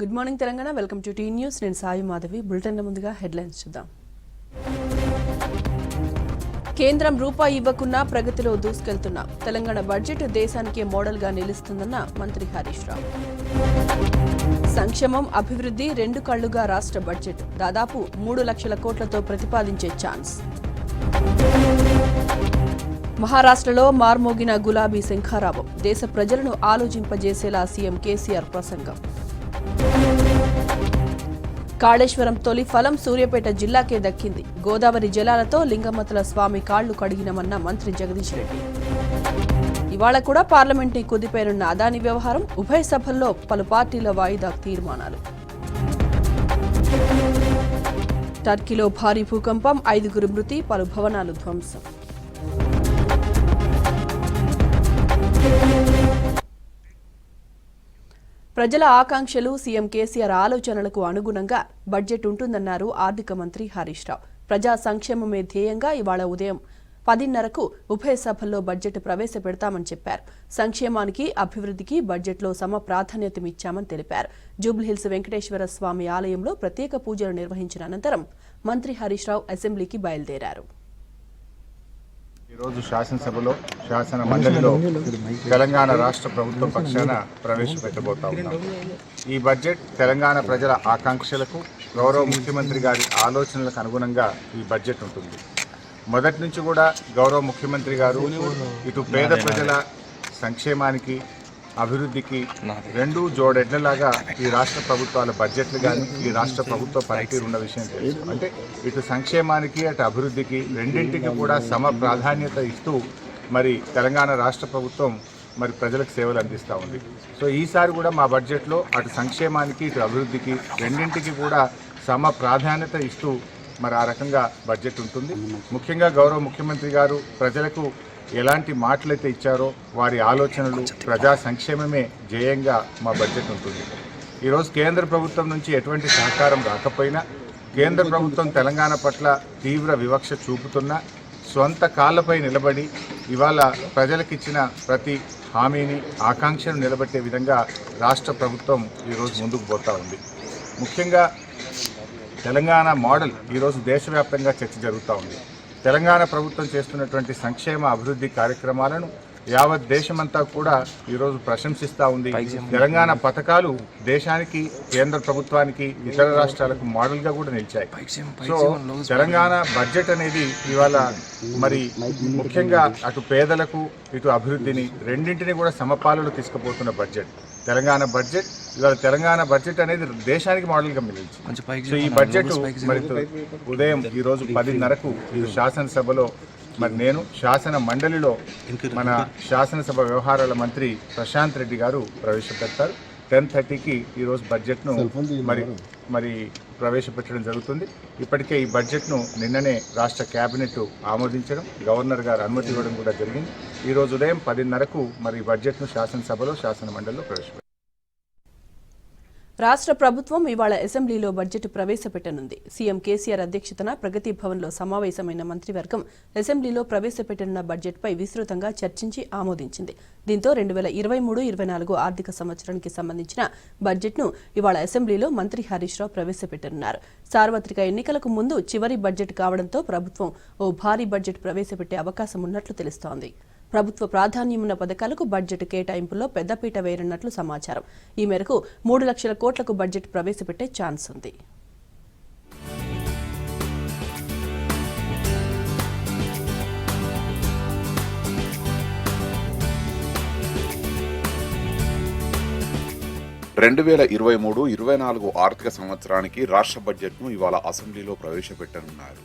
Good morning Telangana. Welcome to T News. నేను సాయి మాధవి. బులెటిన్ల ముందుగా headlines చూద్దాం. కేంద్రం రూపాయి ఇవ్వకున్నా ప్రగతిలో దూసుకెళ్తున్నాం. తెలంగాణ బడ్జెట్ దేశానికే మోడల్గా నిలుస్తుందన్న మంత్రి హరీష్ రావు. సంక్షేమం, అభివృద్ధి రెండు కళ్లుగా రాష్ట్ర బడ్జెట్. దాదాపు 3 లక్షల కోట్లతో ప్రతిపాదించే ఛాన్స్. మహారాష్ట్రలో మార్మోగిన గులాబీ శంఖారావం. దేశ ప్రజలను ఆలోచింపజేసేలా సీఎం కేసీఆర్ ప్రసంగం. కాళేశ్వరం తొలి ఫలం సూర్యాపేట జిల్లాకే దక్కింది. గోదావరి జలాలతో లింగమతుల స్వామి కాళ్లు కడిగినమన్న మంత్రి జగదీష్ రెడ్డి. ఇవాళ కూడా పార్లమెంట్ని కుదిపేనున్న అదాని వ్యవహారం. ఉభయ సభల్లో పలు పార్టీల వాయిదా తీర్మానాలు. టర్కీలో భారీ భూకంపం, 5 మృతి, పలు భవనాలు ధ్వంసం. ప్రజల ఆకాంక్షలు, సీఎం కేసీఆర్ ఆలోచనలకు అనుగుణంగా బడ్జెట్ ఉంటుందన్నారు ఆర్థిక మంత్రి హరీష్ రావు. ప్రజా సంక్షేమమే ధ్యేయంగా ఇవాళ ఉదయం 10:30కు ఉభయ సభల్లో బడ్జెట్ ప్రవేశపెడతామని చెప్పారు. సంక్షేమానికి, అభివృద్ధికి బడ్జెట్లో సమ ప్రాధాన్యతమిచ్చామని తెలిపారు. జూబ్లీహిల్స్ వెంకటేశ్వర స్వామి ఆలయంలో ప్రత్యేక పూజలు నిర్వహించిన అనంతరం మంత్రి హరీష్ రావు అసెంబ్లీకి బయలుదేరారు. ఈరోజు శాసనసభలో, శాసన మండలిలో తెలంగాణ రాష్ట్ర ప్రభుత్వం పక్షాన ప్రవేశపెట్టబోతా ఉన్నాం. ఈ బడ్జెట్ తెలంగాణ ప్రజల ఆకాంక్షలకు, గౌరవ ముఖ్యమంత్రి గారి ఆలోచనలకు అనుగుణంగా ఈ బడ్జెట్ ఉంటుంది. మొదటి నుంచి కూడా గౌరవ ముఖ్యమంత్రి గారు ఇటు పేద ప్రజల సంక్షేమానికి, అభివృద్ధికి రెండు జోడెడ్లలాగా ఈ రాష్ట్ర ప్రభుత్వాల బడ్జెట్లు కానీ, ఈ రాష్ట్ర ప్రభుత్వ పనితీరు ఉన్న విషయం తెలుసు. అంటే ఇటు సంక్షేమానికి, అటు అభివృద్ధికి రెండింటికి కూడా సమ ప్రాధాన్యత ఇస్తూ మరి తెలంగాణ రాష్ట్ర ప్రభుత్వం మరి ప్రజలకు సేవలు అందిస్తూ ఉంది. సో ఈసారి కూడా మా బడ్జెట్లో అటు సంక్షేమానికి, ఇటు అభివృద్ధికి రెండింటికి కూడా సమ ప్రాధాన్యత ఇస్తూ మరి ఆ రకంగా బడ్జెట్ ఉంటుంది. ముఖ్యంగా గౌరవ ముఖ్యమంత్రి గారు ప్రజలకు ఎలాంటి మాటలైతే ఇచ్చారో వారి ఆలోచనలు, ప్రజా సంక్షేమమే ధ్యేయంగా మా బడ్జెట్ ఉంటుంది. ఈరోజు కేంద్ర ప్రభుత్వం నుంచి ఎటువంటి సహకారం రాకపోయినా, కేంద్ర ప్రభుత్వం తెలంగాణ పట్ల తీవ్ర వివక్ష చూపుతున్నా, స్వంత కాళ్ళపై నిలబడి ఇవాళ ప్రజలకిచ్చిన ప్రతి హామీని, ఆకాంక్షను నిలబెట్టే విధంగా రాష్ట్ర ప్రభుత్వం ఈరోజు ముందుకు పోతూ ఉంది. ముఖ్యంగా తెలంగాణ మోడల్ ఈరోజు దేశవ్యాప్తంగా చర్చ జరుగుతూ ఉంది. తెలంగాణ ప్రభుత్వం చేస్తున్నటువంటి సంక్షేమ, అభివృద్ధి కార్యక్రమాలను యావత్ దేశమంతా కూడా ఈరోజు ప్రశంసిస్తూ ఉంది. తెలంగాణ పథకాలు దేశానికి, కేంద్ర ప్రభుత్వానికి, ఇతర రాష్ట్రాలకు మోడల్గా కూడా నిలిచాయి. సో తెలంగాణ బడ్జెట్ అనేది ఇవాళ మరి ముఖ్యంగా అటు పేదలకు, ఇటు అభివృద్ధిని రెండింటినీ కూడా సమపాలలో తీసుకుపోతున్న బడ్జెట్ తెలంగాణ బడ్జెట్. ఇవాళ తెలంగాణ బడ్జెట్ అనేది దేశానికి మోడల్గా మిగిలింది. సో ఈ బడ్జెట్ మరి ఉదయం ఈరోజు 10:30కు శాసనసభలో మరి నేను, శాసన మండలిలో మన శాసనసభ వ్యవహారాల మంత్రి ప్రశాంత్ రెడ్డి గారు ప్రవేశపెడతారు. 10:30కి ఈరోజు బడ్జెట్ను మరి ప్రవేశపెట్టడం జరుగుతుంది. ఇప్పటికే ఈ బడ్జెట్ను నిన్ననే రాష్ట్ర కేబినెట్ ఆమోదించడం, గవర్నర్ గారు అనుమతి ఇవ్వడం కూడా జరిగింది. ఈరోజు ఉదయం 10:30కు మరి బడ్జెట్ను శాసనసభలో, శాసన మండలిలో ప్రవేశపెట్టారు. రాష్ట్ర ప్రభుత్వం ఇవాళ అసెంబ్లీలో బడ్జెట్ ప్రవేశపెట్టనుంది. సీఎం కేసీఆర్ అధ్యక్షతన ప్రగతి భవన్లో సమావేశమైన మంత్రివర్గం అసెంబ్లీలో ప్రవేశపెట్టనున్న బడ్జెట్పై విస్తృతంగా చర్చించి ఆమోదించింది. దీంతో 2023-24 ఆర్థిక సంవత్సరానికి సంబంధించిన బడ్జెట్ను ఇవాళ అసెంబ్లీలో మంత్రి హరీష్ రావు ప్రవేశపెట్టనున్నారు. సార్వత్రిక ఎన్నికలకు ముందు చివరి బడ్జెట్ కావడంతో ప్రభుత్వం ఓ భారీ బడ్జెట్ ప్రవేశపెట్టే అవకాశం ఉన్నట్లు తెలుస్తోంది. ప్రభుత్వ ప్రాధాన్యమున్న పథకాలకు బడ్జెట్ కేటాయింపుల్లో పెద్దపీట వేయనున్నట్లు సమాచారం. ఈ మేరకు 3 లక్షల కోట్లకు బడ్జెట్ ప్రవేశపెట్టే ఛాన్స్ ఉంది. ఆర్థిక సంవత్సరానికి రాష్ట్ర బడ్జెట్ను ఇవాళ అసెంబ్లీలో ప్రవేశపెట్టనున్నారు.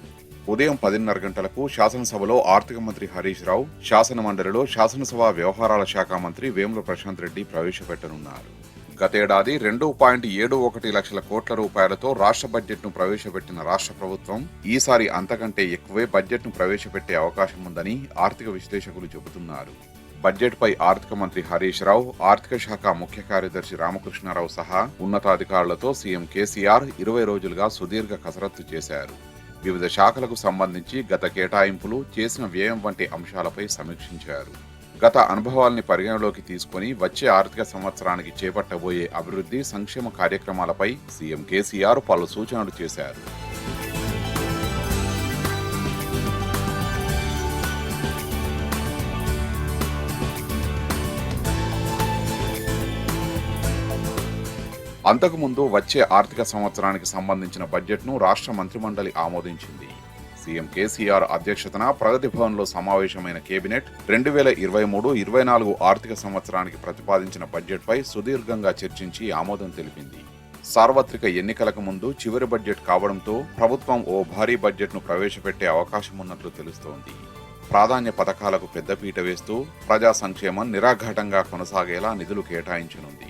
ఉదయం 10:30 గంటలకు శాసనసభలో ఆర్థిక మంత్రి హరీష్ రావు, శాసన మండలిలో శాసనసభ వ్యవహారాల శాఖ మంత్రి వేముల ప్రశాంత్ రెడ్డి ప్రవేశపెట్టనున్నారు. గతేడాది 2.71 లక్షల కోట్ల రూపాయలతో రాష్ట్ర బడ్జెట్ను ప్రవేశపెట్టిన రాష్ట్ర ప్రభుత్వం ఈసారి అంతకంటే ఎక్కువే బడ్జెట్ను ప్రవేశపెట్టే అవకాశం ఉందని ఆర్థిక విశ్లేషకులు చెబుతున్నారు. బడ్జెట్పై ఆర్థిక మంత్రి హరీష్ రావు, ఆర్థిక శాఖ ముఖ్య కార్యదర్శి రామకృష్ణారావు సహా ఉన్నతాధికారులతో సీఎం కేసీఆర్ 20 రోజులుగా సుదీర్ఘ కసరత్తు చేశారు. వివిధ శాఖలకు సంబంధించి గత కేటాయింపులు, చేసిన వ్యయం వంటి అంశాలపై సమీక్షించారు. గత అనుభవాల్ని పరిగణలోకి తీసుకుని వచ్చే ఆర్థిక సంవత్సరానికి చేపట్టబోయే అభివృద్ధి సంక్షేమ కార్యక్రమాలపై సీఎం కేసీఆర్ పలు సూచనలు చేశారు. అంతకుముందు వచ్చే ఆర్థిక సంవత్సరానికి సంబంధించిన బడ్జెట్ను రాష్ట్ర మంత్రిమండలి ఆమోదించింది. సీఎం కేసీఆర్ అధ్యక్షతన ప్రగతి భవన్లో సమావేశమైన కేబినెట్ 2023-24 ఆర్థిక సంవత్సరానికి ప్రతిపాదించిన బడ్జెట్పై సుదీర్ఘంగా చర్చించి ఆమోదం తెలిపింది. సార్వత్రిక ఎన్నికలకు ముందు చివరి బడ్జెట్ కావడంతో ప్రభుత్వం ఓ భారీ బడ్జెట్ను ప్రవేశపెట్టే అవకాశం ఉన్నట్లు తెలుస్తోంది. ప్రాధాన్య పథకాలకు పెద్దపీట వేస్తూ ప్రజా సంక్షేమం నిరాఘాటంగా కొనసాగేలా నిధులు కేటాయించనుంది.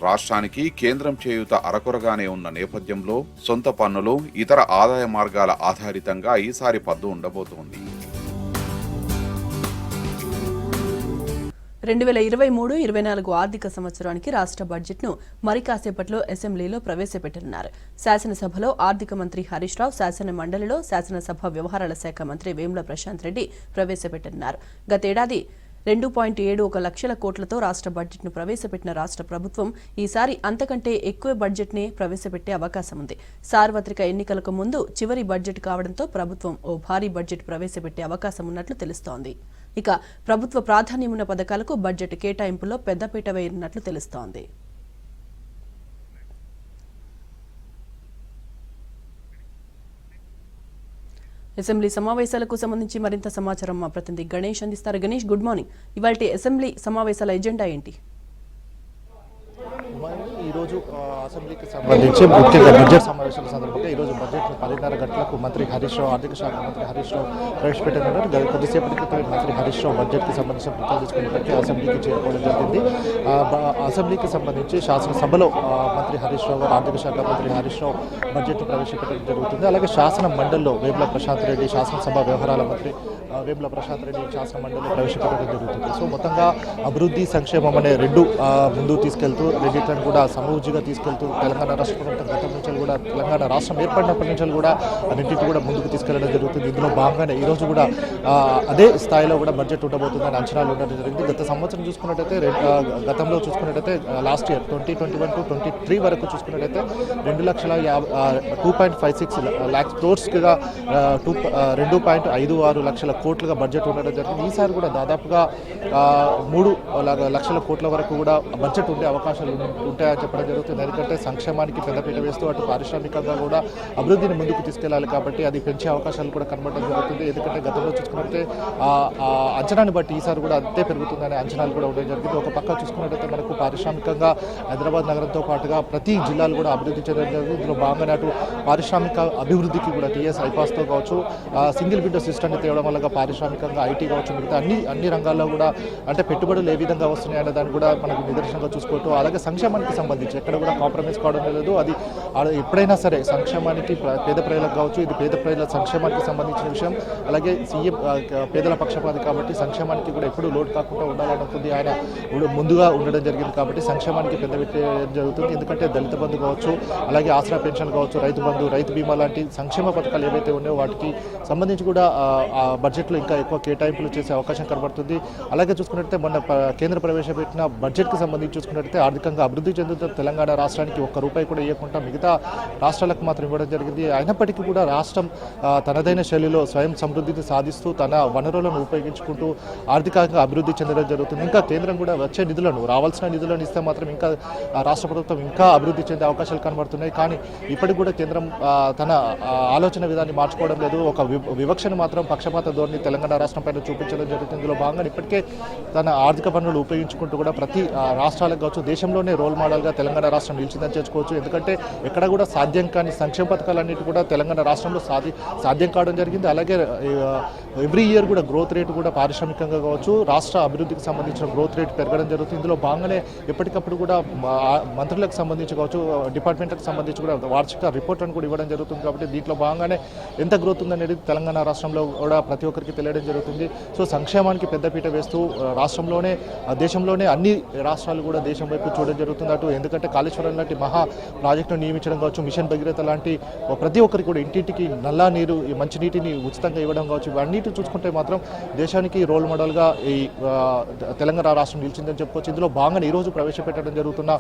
రాష్ట్రానికి కేంద్రం చేయూత అరకొరగానే ఉన్న నేపథ్యంలో సొంత పన్నులు, ఇతర ఆదాయ మార్గాల ఆధారితంగా ఈసారి పద్దు ఉండబోతోంది. 2023-24 ఆర్థిక సంవత్సరానికి రాష్ట్ర బడ్జెట్ను మరి కాసేపట్లో అసెంబ్లీలో ప్రవేశపెట్టనున్నారు. శాసనసభలో ఆర్థిక మంత్రి హరీష్ రావు, శాసన మండలిలో శాసనసభ వ్యవహారాల శాఖ మంత్రి వేముల ప్రశాంత్ రెడ్డి ప్రవేశపెట్టనున్నారు. గతేడాది 2.71 లక్షల కోట్లతో రాష్ట్ర బడ్జెట్ను ప్రవేశపెట్టిన రాష్ట్ర ప్రభుత్వం ఈసారి అంతకంటే ఎక్కువ బడ్జెట్నే ప్రవేశపెట్టే అవకాశం ఉంది. సార్వత్రిక ఎన్నికలకు ముందు చివరి బడ్జెట్ కావడంతో ప్రభుత్వం ఓ భారీ బడ్జెట్ ప్రవేశపెట్టే అవకాశం ఉన్నట్లు తెలుస్తోంది. ఇక ప్రభుత్వ ప్రాధాన్యమున్న పథకాలకు బడ్జెట్ కేటాయింపులో పెద్దపీట వేయనున్నట్లు తెలుస్తోంది. అసెంబ్లీ సమావేశాలకు సంబంధించి మరింత సమాచారం మా ప్రతినిధి గణేష్ అందిస్తారు. Ganesh, good morning. ఇవాల్టి అసెంబ్లీ సమావేశాల ఎజెండా ఏంటి? ఈరోజు అసెంబ్లీకి సంబంధించి ముఖ్యంగా బడ్జెట్ సమావేశాల సందర్భంగా ఈరోజు బడ్జెట్ 10:30 గంటలకు మంత్రి హరీష్ రావు, ఆర్థిక శాఖ మంత్రి హరీష్ రావు ప్రవేశపెట్టినారు. కొద్దిసేపటి క్రితం మంత్రి హరీష్ రావు బడ్జెట్కి సంబంధించిన ప్రతిపాదన తీసుకునేప్పటికీ అసెంబ్లీకి చేరుకోవడం జరిగింది. అసెంబ్లీకి సంబంధించి శాసనసభలో మంత్రి హరీష్ రావు, ఆర్థిక శాఖ మంత్రి హరీష్ రావు బడ్జెట్ ప్రవేశపెట్టడం జరుగుతుంది. అలాగే శాసన మండలిలో వేముల ప్రశాంత్ రెడ్డి, శాసనసభ వ్యవహారాల మంత్రి వేముల ప్రశాంత్ రెడ్డి శాసన మండలిలో ప్రవేశపెట్టడం జరుగుతుంది. సో మొత్తంగా అభివృద్ధి, సంక్షేమం అనే రెండు ముందుకు తీసుకెళ్తూ రెండింటిని కూడా సమూజిగా తీసుకెళ్తూ తెలంగాణ రాష్ట్ర ప్రభుత్వం గతం నుంచి కూడా తెలంగాణ రాష్ట్రం ఏర్పడినప్పటి నుంచి కూడా అన్నింటినీ కూడా ముందుకు తీసుకెళ్లడం జరుగుతుంది. ఇందులో భాగంగానే ఈరోజు కూడా అదే స్థాయిలో కూడా బడ్జెట్ ఉండబోతుందని అంచనాలు ఉండడం జరిగింది. గత సంవత్సరం చూసుకున్నట్టయితే గతంలో చూసుకున్నట్టయితే లాస్ట్ ఇయర్ 2021-23 వరకు చూసుకున్నట్టయితే 2,56 లాక్స్ క్రోర్స్గా 2.56 లక్షల కోట్లుగా బడ్జెట్ ఉండడం జరిగింది. ఈసారి కూడా దాదాపుగా 3 లక్షల కోట్ల వరకు కూడా బడ్జెట్ ఉండే అవకాశాలు ఉంటాయని చెప్పడం జరుగుతుంది. ఎందుకంటే సంక్షేమానికి పెద్దపీట వేస్తూ అటు పారిశ్రామికంగా కూడా అభివృద్ధిని ముందుకు తీసుకెళ్లాలి కాబట్టి అది పెంచే అవకాశాలు కూడా కనబడడం జరుగుతుంది. ఎందుకంటే గతంలో చూసుకున్నట్టే అంచనాన్ని బట్టి ఈసారి కూడా అంతే పెరుగుతుందనే అంచనాలు కూడా ఉండడం జరిగింది. ఒక పక్క చూసుకున్నట్టయితే మనకు పారిశ్రామికంగా హైదరాబాద్ నగరంతో పాటుగా ప్రతి జిల్లాలు కూడా అభివృద్ధి చెందడం జరిగింది. ఇందులో భాగంగానే అటు పారిశ్రామిక అభివృద్ధికి కూడా టీఎస్ ఐపాస్తో కావచ్చు, సింగిల్ విండో సిస్టమ్ని తేవడం వల్ల పారిశ్రామికంగా ఐటీ కావచ్చు, మిగతా అన్ని రంగాల్లో కూడా అంటే పెట్టుబడులు ఏ విధంగా వస్తున్నాయి అనే దాన్ని కూడా మనకు నిదర్శనంగా చూసుకోవచ్చు. అలాగే సంక్షేమానికి సంబంధించి ఎక్కడ కూడా కాంప్రమైజ్ కావడం లేదు. అది ఎప్పుడైనా సరే సంక్షేమానికి పేద ప్రజలకు కావచ్చు, ఇది పేద ప్రజల సంక్షేమానికి సంబంధించిన విషయం. అలాగే సీఎం పేదల పక్షపాతి కాబట్టి సంక్షేమానికి కూడా ఎప్పుడూ లోటు కాకుండా ఉండాలనుకుంది ఆయన ముందుగా ఉండడం జరిగింది. కాబట్టి సంక్షేమానికి పెద్ద పెట్టడం జరుగుతుంది. ఎందుకంటే దళిత బంధు కావచ్చు, అలాగే ఆసరా పెన్షన్ కావచ్చు, రైతు బంధు, రైతు బీమా లాంటి సంక్షేమ పథకాలు ఏవైతే ఉన్నాయో వాటికి సంబంధించి కూడా బడ్జెట్లో ఇంకా ఎక్కువ కేటాయింపులు చేసే అవకాశం కనబడుతుంది. అలాగే చూసుకున్నట్లయితే మొన్న కేంద్ర ప్రవేశపెట్టిన బడ్జెట్కి సంబంధించి చూసుకున్నట్లయితే ఆర్థికంగా అభివృద్ధి చెందుతున్న తెలంగాణ రాష్ట్రానికి ₹1 కూడా ఇవ్వకుండా మిగతా రాష్ట్రాలకు మాత్రం ఇవ్వడం జరిగింది. అయినప్పటికీ కూడా రాష్ట్రం తనదైన శైలిలో స్వయం సమృద్ధిని సాధిస్తూ తన వనరులను ఉపయోగించుకుంటూ ఆర్థికంగా అభివృద్ధి చెందడం జరుగుతుంది. ఇంకా కేంద్రం కూడా వచ్చే నిధులను, రావాల్సిన నిధులను ఇస్తే మాత్రం ఇంకా రాష్ట్ర ప్రభుత్వం ఇంకా అభివృద్ధి చెందే అవకాశాలు కనబడుతున్నాయి. కానీ ఇప్పటికి కూడా కేంద్రం తన ఆలోచన విధాన్ని మార్చుకోవడం లేదు. ఒక వివక్షను మాత్రం పక్షపాత ధోరణి తెలంగాణ రాష్ట్రం పైన చూపించడం జరుగుతుంది. ఇందులో భాగంగా ఇప్పటికే తన ఆర్థిక పన్నులు ఉపయోగించుకుంటూ కూడా ప్రతి రాష్ట్రాలకు కావచ్చు దేశంలోనే రోల్ మోడల్గా తెలంగాణ రాష్ట్రం నిలిచిందని చేసుకోవచ్చు. ఎందుకంటే ఎక్కడ కూడా సాధ్యం కాని సంక్షేమ పథకాలన్నిటి కూడా తెలంగాణ రాష్ట్రంలో సాధ్యం కావడం జరిగింది. అలాగే ఎవ్రీ ఇయర్ కూడా గ్రోత్ రేటు కూడా పారిశ్రామికంగా కావచ్చు, రాష్ట్ర అభివృద్ధికి సంబంధించిన గ్రోత్ రేట్ పెరగడం జరుగుతుంది. ఇందులో భాగంగానే ఎప్పటికప్పుడు కూడా మంత్రులకు సంబంధించి కావచ్చు, డిపార్ట్మెంట్లకు సంబంధించి కూడా వార్షిక రిపోర్ట్లను కూడా ఇవ్వడం జరుగుతుంది. కాబట్టి దీంట్లో భాగంగానే ఎంత గ్రోత్ ఉందనేది తెలంగాణ రాష్ట్రంలో కూడా ప్రతి ఒక్క ఒక్కరికి తెలియడం జరుగుతుంది. సో సంక్షేమానికి పెద్దపీట వేస్తూ రాష్ట్రంలోనే దేశంలోనే అన్ని రాష్ట్రాలు కూడా దేశం వైపు చూడడం జరుగుతుంది. అటు ఎందుకంటే కాళేశ్వరం లాంటి మహా ప్రాజెక్టును నియమించడం కావచ్చు, మిషన్ భగీరథ లాంటి ప్రతి ఒక్కరికి కూడా ఇంటింటికి నల్లా నీరు, ఈ మంచినీటిని ఉచితంగా ఇవ్వడం కావచ్చు, ఇవన్నిటి చూసుకుంటే మాత్రం దేశానికి రోల్ మోడల్గా ఈ తెలంగాణ రాష్ట్రం నిలిచిందని చెప్పుకోవచ్చు. ఇందులో భాగంగా ఈరోజు ప్రవేశపెట్టడం జరుగుతున్న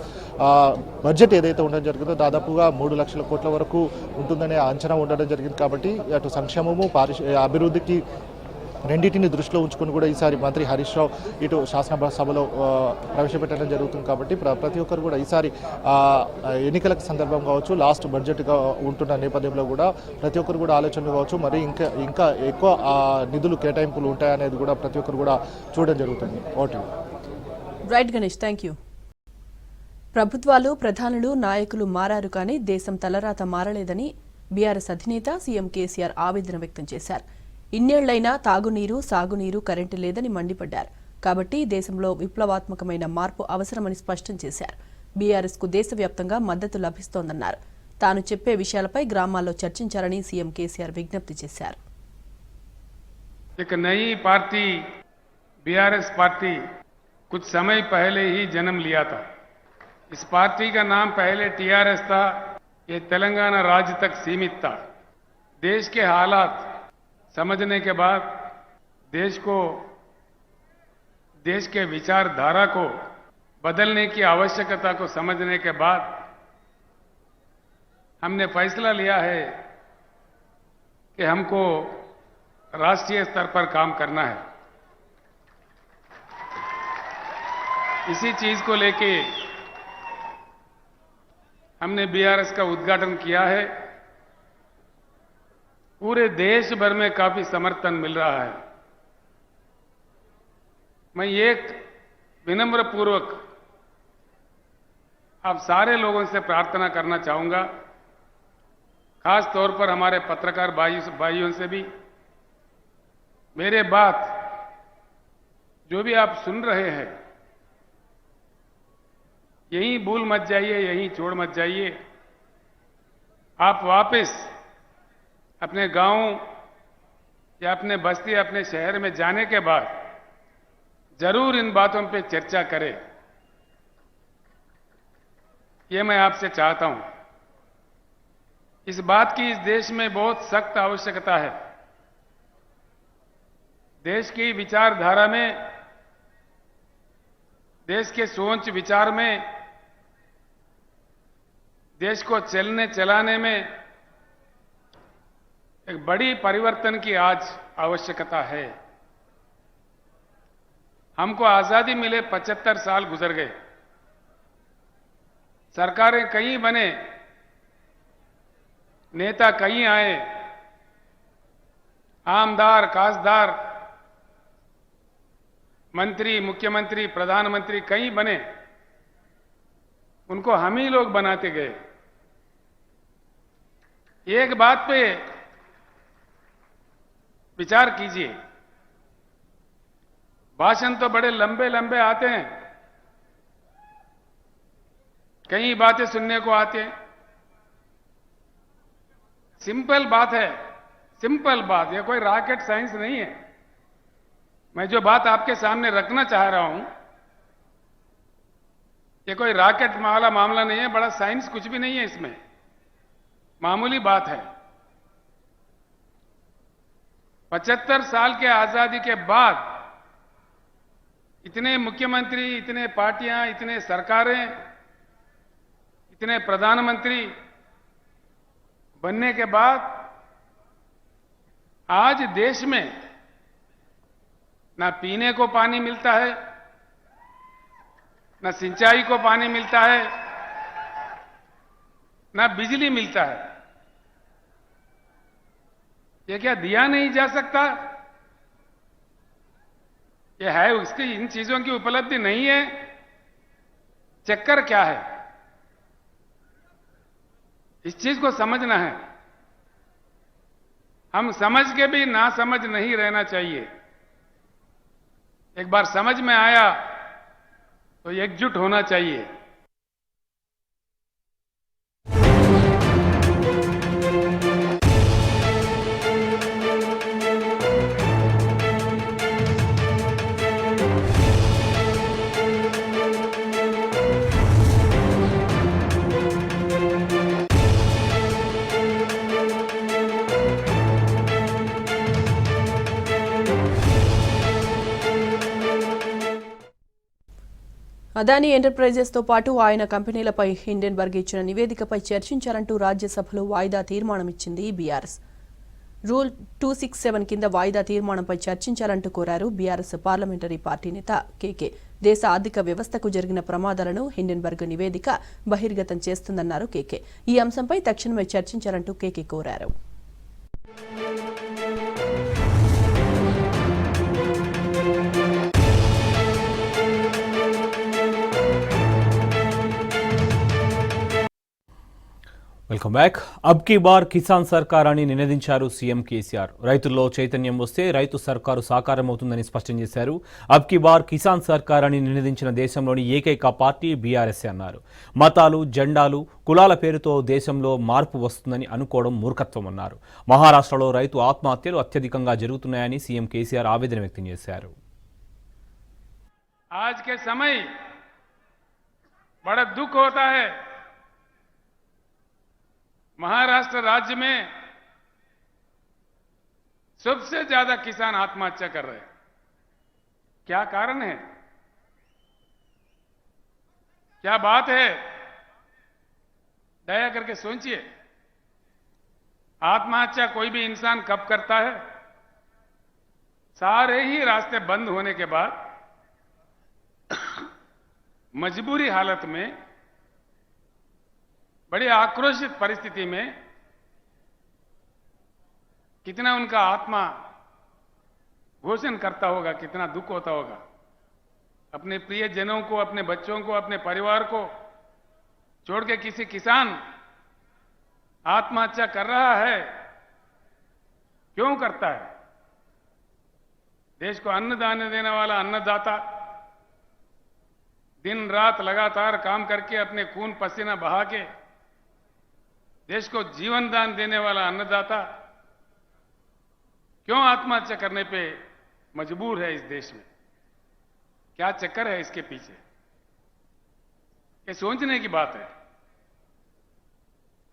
బడ్జెట్ ఏదైతే ఉండడం జరిగిందో దాదాపుగా 3 లక్షల కోట్ల వరకు ఉంటుందనే అంచనా ఉండడం జరిగింది. కాబట్టి అటు సంక్షేమము అభివృద్ధికి రెండింటిని దృష్టిలో ఉంచుకొని కూడా ఈసారి మంత్రి హరీష్ రావు ఇటు శాసనసభలో ప్రవేశపెట్టడం జరుగుతుంది. కాబట్టి ప్రతి ఒక్కరు కూడా ఈసారి ఎన్నికల సందర్భం కావచ్చు, లాస్ట్ బడ్జెట్గా ఉంటున్న నేపథ్యంలో కూడా ప్రతి ఒక్కరు కూడా ఆలోచనలు కావచ్చు, మరి ఇంకా ఎక్కువ నిధులు కేటాయింపులు ఉంటాయనేది కూడా ప్రతి ఒక్కరు కూడా చూడడం జరుగుతుంది. Vote right Ganesh, thank you. ప్రభుత్వాలు, ప్రధానులు, నాయకులు మారారు కానీ దేశం తలరాత మారలేదని బీఆర్ఎస్ అధినేత సీఎం కేసీఆర్ ఆవేదన వ్యక్తం చేశారు. ఇన్నేళ్లైనా తాగునీరు, సాగునీరు, కరెంటు లేదని మండిపడ్డారు. కాబట్టి దేశంలో విప్లవాత్మకమైన మార్పు అవసరమని స్పష్టం చేశారు. బీఆర్ఎస్కు దేశవ్యాప్తంగా మద్దతు లభిస్తోందన్నారు. తాను చెప్పే విషయాలపై గ్రామాల్లో చర్చించాలని సీఎం కేసీఆర్ విజ్ఞప్తి చేశారు. एक नई पार्टी बीआरएस पार्टी कुछ समय पहले ही जन्म लिया था. इस पार्टी का नाम पहले टीआरएस था. ये तेलंगाना राज्य तक सीमित था. देश के हालात समझने के बाद, देश के विचारधारा को बदलने की आवश्यकता को समझने के बाद हमने फैसला लिया है कि हमको राष्ट्रीय स्तर पर काम करना है. इसी चीज को लेके हमने बीआरएस का उद्घाटन किया है. पूरे देश भर में काफी समर्थन मिल रहा है. मैं एक विनम्र पूर्वक आप सारे लोगों से प्रार्थना करना चाहूंगा, खास तौर पर हमारे पत्रकार भाइयों से भी, मेरे बात जो भी आप सुन रहे हैं यहीं भूल मत जाइए, यहीं छोड़ मत जाइए. आप वापस अपने गांव या अपने बस्ती, अपने शहर में जाने के बाद जरूर इन बातों पे चर्चा करें. ये मैं आपसे चाहता हूं. इस बात की इस देश में बहुत सख्त आवश्यकता है. देश की विचारधारा में, देश के सोच विचार में, देश को चलने चलाने में एक बड़ी परिवर्तन की आज आवश्यकता है. हमको आजादी मिले 75 साल गुजर गए. सरकारें कई बने, नेता कई आए, आमदार, खासदार, मंत्री, मुख्यमंत्री, प्रधानमंत्री कई बने. उनको हम ही लोग बनाते गए. एक बात पे विचार कीजिए. भाषण तो बड़े लंबे लंबे आते हैं, कई बातें सुनने को आते हैं. सिंपल बात है, सिंपल बात. ये कोई रॉकेट साइंस नहीं है. मैं जो बात आपके सामने रखना चाह रहा हूं, ये कोई रॉकेट वाला मामला नहीं है. बड़ा साइंस कुछ भी नहीं है इसमें. मामूली बात है. 75 साल के आजादी के बाद इतने मुख्यमंत्री, इतने पार्टियां, इतने सरकारें, इतने प्रधानमंत्री बनने के बाद आज देश में ना पीने को पानी मिलता है, ना सिंचाई को पानी मिलता है, ना बिजली मिलता है. ये क्या दिया नहीं जा सकता? ये है, उसकी इन चीजों की उपलब्धि नहीं है. चक्कर क्या है, इस चीज को समझना है. हम समझ के भी ना समझ नहीं रहना चाहिए. एक बार समझ में आया तो एकजुट होना चाहिए. అదానీ ఎంటర్ప్రైజెస్ తో పాటు ఆయన కంపెనీలపై హిండెన్బర్గ్ ఇచ్చిన నివేదికపై చర్చించాలంటూ రాజ్యసభలో వాయిదా తీర్మానమిచ్చింది బీఆర్ఎస్. రూల్ 267 కింద వాయిదా తీర్మానంపై చర్చించాలంటూ కోరారు బీఆర్ఎస్ పార్లమెంటరీ పార్టీ నేత కేకే. దేశ ఆర్థిక వ్యవస్థకు జరిగిన ప్రమాదాలను హిండెన్బర్గ్ నివేదిక బహిర్గతం చేస్తుందన్నారు కేకే. ఈ అంశంపై తక్షణమే చర్చించాలంటూ కేకే కోరారు. Welcome back. అబ్ కీ బార్ కిసాన్ సర్కార్ అని నినదించారు సీఎం కేసీఆర్. రైతుల్లో చైతన్యం వస్తే రైతు సర్కారు సాకారమవుతుందని స్పష్టం చేశారు. అబ్ కీ బార్ కిసాన్ సర్కార్ అని నినదించిన దేశంలోని ఏకైక పార్టీ బీఆర్ఎస్ అన్నారు. మతాలు, జెండాలు, కులాల పేరుతో దేశంలో మార్పు వస్తుందని అనుకోవడం మూర్ఖత్వం అన్నారు. మహారాష్ట్రలో రైతు ఆత్మహత్యలు అత్యధికంగా జరుగుతున్నాయని సీఎం కేసీఆర్ ఆవేదన వ్యక్తం చేశారు. आज के समय बड़ा दुख होता है, महाराष्ट्र राज्य में सबसे ज्यादा किसान आत्महत्या कर रहे हैं. क्या कारण है, क्या बात है? दया करके सोचिए. आत्महत्या कोई भी इंसान कब करता है? सारे ही रास्ते बंद होने के बाद मजबूरी हालत में, बड़ी आक्रोशित परिस्थिति में कितना उनका आत्मा घोषण करता होगा, कितना दुख होता होगा. अपने प्रियजनों को, अपने बच्चों को, अपने परिवार को छोड़ के किसी किसान आत्महत्या कर रहा है. क्यों करता है? देश को अन्नदान देने वाला अन्नदाता दिन रात लगातार काम करके अपने खून पसीना बहा के देश को जीवन दान देने वाला अन्नदाता क्यों आत्महत्या करने पे मजबूर है इस देश में? क्या चक्कर है इसके पीछे? ये सोचने की बात है.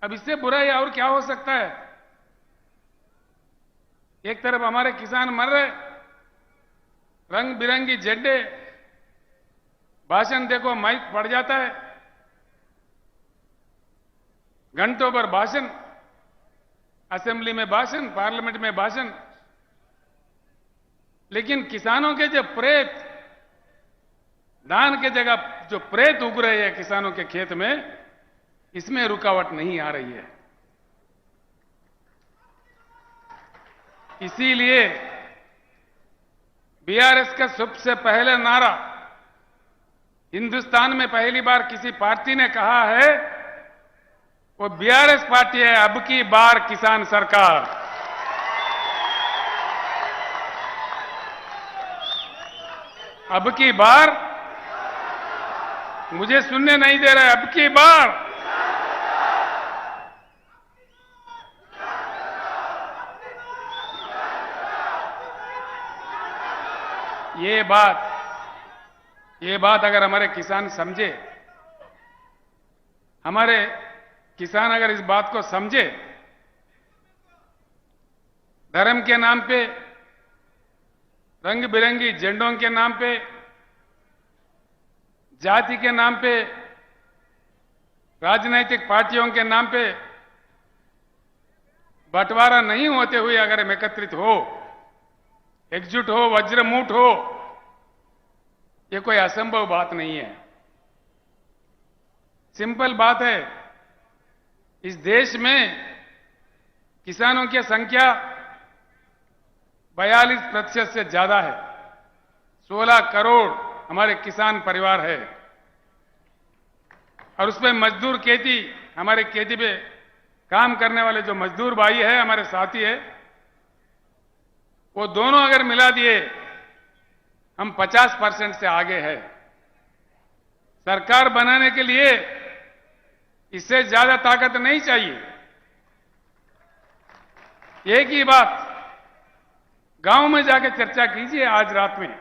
अब इससे बुराई और क्या हो सकता है? एक तरफ हमारे किसान मर रहे, रंग बिरंगी झंडे, भाषण देखो माइक पड़ जाता है, घंटों पर भाषण, असेंबली में भाषण, पार्लियामेंट में भाषण. लेकिन किसानों के जो प्रेत, धान के जगह जो प्रेत उग रहे हैं किसानों के खेत में, इसमें रुकावट नहीं आ रही है. इसीलिए बीआरएस का सबसे पहले नारा हिंदुस्तान में पहली बार किसी पार्टी ने कहा है, वो बीआरएस पार्टी है, अब की बार किसान सरकार. अब की बार, मुझे सुनने नहीं दे रहे, अब की बार ये बात अगर हमारे किसान समझे, हमारे किसान अगर इस बात को समझे, धर्म के नाम पे, रंग बिरंगी झंडों के नाम पे, जाति के नाम पे, राजनीतिक पार्टियों के नाम पे बंटवारा नहीं होते हुए अगर हम एकत्रित हो, एकजुट हो, वज्रमूठ हो, ये कोई असंभव बात नहीं है. सिंपल बात है. इस देश में किसानों की संख्या 42% से ज्यादा है. 16 करोड़ हमारे किसान परिवार है. और उसमें मजदूर खेती, हमारे खेती पे काम करने वाले जो मजदूर भाई है, हमारे साथी है, वो दोनों अगर मिला दिए हम 50% से आगे है. सरकार बनाने के लिए इससे ज्यादा ताकत नहीं चाहिए. एक ही बात गांव में जाके चर्चा कीजिए आज रात में,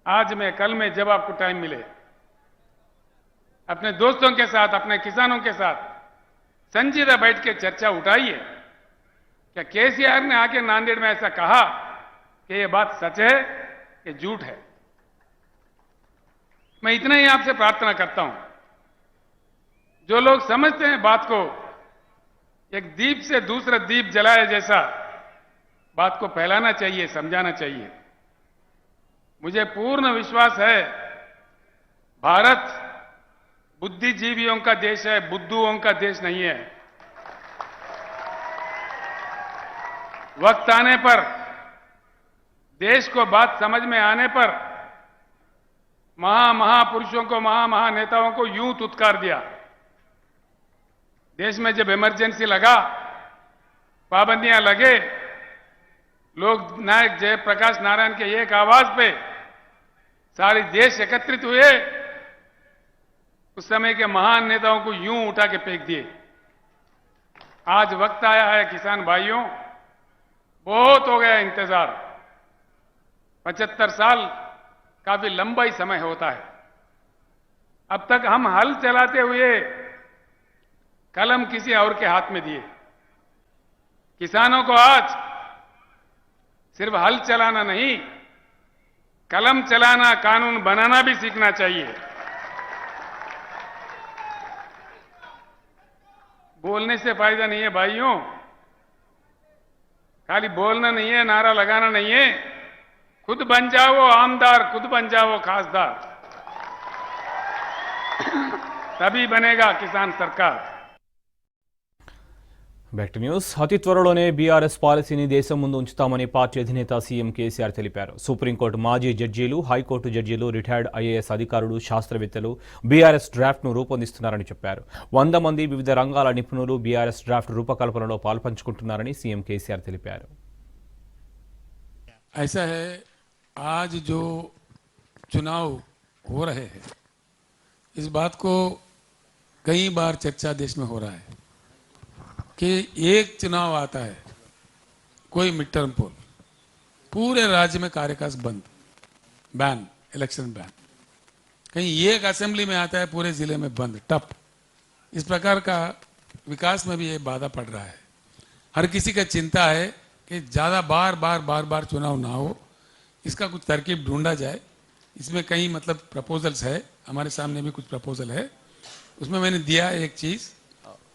आज में, कल में, जब आपको टाइम मिले, अपने दोस्तों के साथ, अपने किसानों के साथ संजीदा बैठ के चर्चा उठाइए. क्या केसीआर ने आके नांदेड़ में ऐसा कहा कि ये बात सच है कि झूठ है? मैं इतना ही आपसे प्रार्थना करता हूं, जो लोग समझते हैं बात को एक दीप से दूसरा दीप जलाए जैसा बात को फैलाना चाहिए, समझाना चाहिए। मुझे पूर्ण विश्वास है भारत बुद्धिजीवियों का देश है, बुद्धुओं का देश नहीं है। वक्त आने पर, देश को बात समझ में आने पर महापुरुषों को, महानेताओं को यूं तुत्कार दिया। देश में जब इमरजेंसी लगा, पाबंदियां लगे, लोग नायक जयप्रकाश नारायण के एक आवाज पे सारे देश एकत्रित हुए, उस समय के महान नेताओं को यूं उठा के फेंक दिए। आज वक्त आया है किसान भाइयों, बहुत हो गया इंतजार। 75 साल काफी लंबा ही समय होता है। अब तक हम हल चलाते हुए कलम किसी और के हाथ में दिए। किसानों को आज सिर्फ हल चलाना नहीं, कलम चलाना, कानून बनाना भी सीखना चाहिए। बोलने से फायदा नहीं है भाइयों, खाली बोलना नहीं है, नारा लगाना नहीं है। खुद बन जाओ आमदार, खुद बन जाओ खासदार, तभी बनेगा किसान सरकार। Back to news. అతి త్వరలోనే బీఆర్ఎస్ పాలసీని దేశం ముందు ఉంచుతామని పార్టీ అధినేత సీఎం కేసీఆర్ తెలిపారు. సుప్రీంకోర్టు మాజీ జడ్జీలు, హైకోర్టు జడ్జీలు, రిటైర్డ్ ఐఏఎస్ అధికారులు, శాస్త్రవేత్తలు బీఆర్ఎస్ డ్రాఫ్ట్ను రూపొందిస్తున్నారని చెప్పారు. 100 మంది వివిధ రంగాల నిపుణులు బీఆర్ఎస్ డ్రాఫ్ట్ రూపకల్పనలో పాల్పంచుకుంటున్నారని సీఎం కేసీఆర్ తెలిపారు. ऐसा है, आज जो चुनाव हो रहे हैं, इस बात को कई बार चर्चा देश में हो रहा है कि एक चुनाव आता है, कोई मिड टर्म पोल, पूरे राज्य में कार्यकाल बंद, बैन, इलेक्शन बैन। कहीं एक असेंबली में आता है, पूरे जिले में बंद, टप। इस प्रकार का विकास में भी ये बाधा पड़ रहा है। हर किसी का चिंता है कि ज़्यादा बार चुनाव ना हो, इसका कुछ तरकीब ढूंढा जाए। इसमें कई मतलब प्रपोजल्स है, हमारे सामने भी कुछ प्रपोजल है। उसमें मैंने दिया एक चीज़,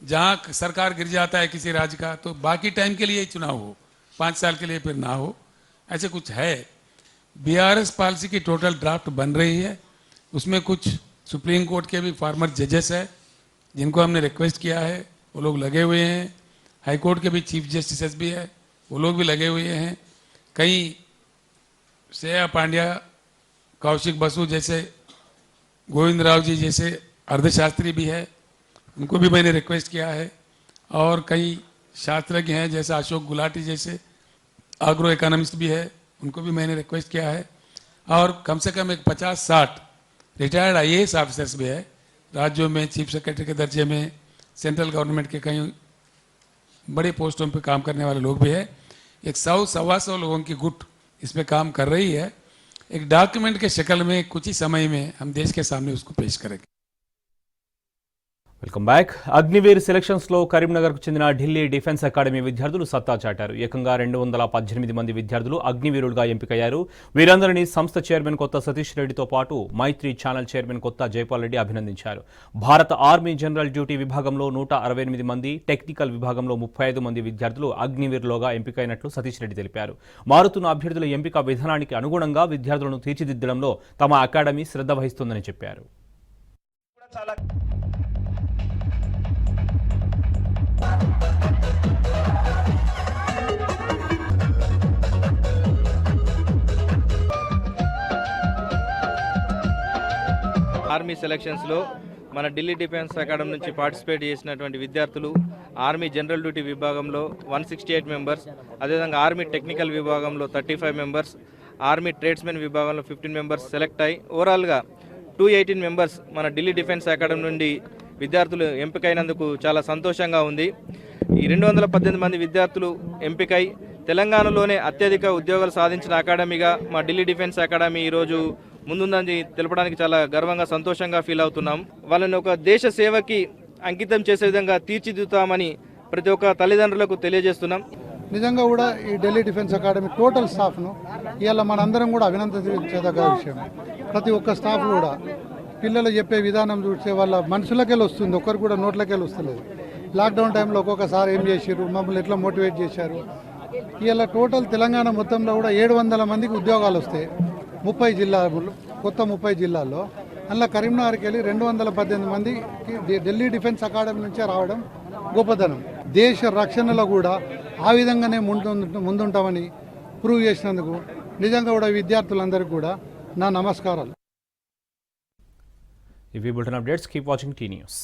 जहाँ सरकार गिर जाता है किसी राज्य का, तो बाकी टाइम के लिए ही चुनाव हो, 5 साल के लिए फिर ना हो, ऐसे कुछ है। बीआरएस पॉलिसी की टोटल ड्राफ्ट बन रही है। उसमें कुछ सुप्रीम कोर्ट के भी फॉर्मर जजेस है, जिनको हमने रिक्वेस्ट किया है, वो लोग लगे हुए हैं। हाई कोर्ट के भी चीफ जस्टिस भी है, वो लोग भी लगे हुए हैं। कई श्रेया पांड्या, कौशिक बसु जैसे, गोविंद राव जी जैसे अर्थशास्त्री भी है, उनको भी मैंने रिक्वेस्ट किया है। और कई शास्त्रज्ञ हैं जैसे अशोक गुलाटी जैसे एग्रो इकोनॉमिस्ट भी है, उनको भी मैंने रिक्वेस्ट किया है। और कम से कम एक 50-60 रिटायर्ड आईएएस ऑफिसर्स भी है, राज्यों में चीफ सेक्रेटरी के दर्जे में, सेंट्रल गवर्नमेंट के कई बड़े पोस्टों पे काम करने वाले लोग भी है। एक 100-125 लोगों की गुट इस पे काम कर रही है। एक डॉक्यूमेंट के शक्ल में कुछ ही समय में हम देश के सामने उसको पेश करेंगे. Welcome back. అగ్నివీర్ సెలక్షన్స్లో కరీంనగర్కు చెందిన ఢిల్లీ డిఫెన్స్ అకాడమీ విద్యార్థులు సత్తా చాటారు. ఏకంగా 218 మంది విద్యార్థులు అగ్నివీరులుగా ఎంపికయ్యారు. వీరందరినీ సంస్థ చైర్మన్ కొత్త సతీష్ రెడ్డితో పాటు మైత్రి ఛానల్ చైర్మన్ కొత్త జైపాల్ రెడ్డి అభినందించారు. భారత ఆర్మీ జనరల్ డ్యూటీ విభాగంలో 168 మంది, టెక్నికల్ విభాగంలో 35 మంది విద్యార్థులు అగ్నివీరులుగా ఎంపికైనట్లు సతీష్ రెడ్డి తెలిపారు. మారుతున్న అభ్యర్థుల ఎంపిక విధానానికి అనుగుణంగా విద్యార్థులను తీర్చిదిద్దడంలో తమ అకాడమీ శ్రద్ధ వహిస్తుందని చెప్పారు. ఆర్మీ సెలక్షన్స్లో మన ఢిల్లీ డిఫెన్స్ అకాడమీ నుంచి పార్టిసిపేట్ చేసినటువంటి విద్యార్థులు ఆర్మీ జనరల్ డ్యూటీ విభాగంలో 168 మెంబర్స్, అదేవిధంగా ఆర్మీ టెక్నికల్ విభాగంలో 35 మెంబర్స్, ఆర్మీ ట్రేడ్స్మెన్ విభాగంలో 15 మెంబర్స్ సెలెక్ట్ అయ్యి ఓవరాల్గా 218 మెంబర్స్ మన ఢిల్లీ డిఫెన్స్ అకాడమీ నుండి విద్యార్థులు ఎంపికైనందుకు చాలా సంతోషంగా ఉంది. ఈ 218 మంది విద్యార్థులు ఎంపికై తెలంగాణలోనే అత్యధిక ఉద్యోగాలు సాధించిన అకాడమీగా మా ఢిల్లీ డిఫెన్స్ అకాడమీ ఈరోజు ముందుందని తెలపడానికి చాలా గర్వంగా సంతోషంగా ఫీల్ అవుతున్నాం. వాళ్ళని ఒక దేశ సేవకి అంకితం చేసే విధంగా తీర్చిదిద్దుతామని ప్రతి ఒక్క తల్లిదండ్రులకు తెలియజేస్తున్నాం. నిజంగా కూడా ఈ ఢిల్లీ డిఫెన్స్ అకాడమీ టోటల్ స్టాఫ్ను ఇవాళ మనందరం కూడా అభినందించదగ్గ విషయం. ప్రతి ఒక్క స్టాఫ్ కూడా పిల్లలు చెప్పే విధానం చూస్తే వాళ్ళ మనసులకెళ్ళి వస్తుంది, ఒక్కరు కూడా నోట్లకెళ్ళి వస్తలేదు. లాక్డౌన్ టైంలో ఒక్కొక్కసారి ఏం చేశారు, మమ్మల్ని ఎట్లా మోటివేట్ చేశారు. ఇలా టోటల్ తెలంగాణ మొత్తంలో కూడా 700 మందికి ఉద్యోగాలు వస్తాయి 30 జిల్లాలు, కొత్త 30 జిల్లాల్లో. అందులో కరీంనగర్కి వెళ్ళి 218 మందికి ఢిల్లీ డిఫెన్స్ అకాడమీ నుంచే రావడం గొప్పతనం. దేశ రక్షణలో కూడా ఆ విధంగానే ముందుంటామని ప్రూవ్ చేసినందుకు నిజంగా కూడా విద్యార్థులందరికీ కూడా నా నమస్కారాలు. ఇవి bulletin updates. Keep watching tea news.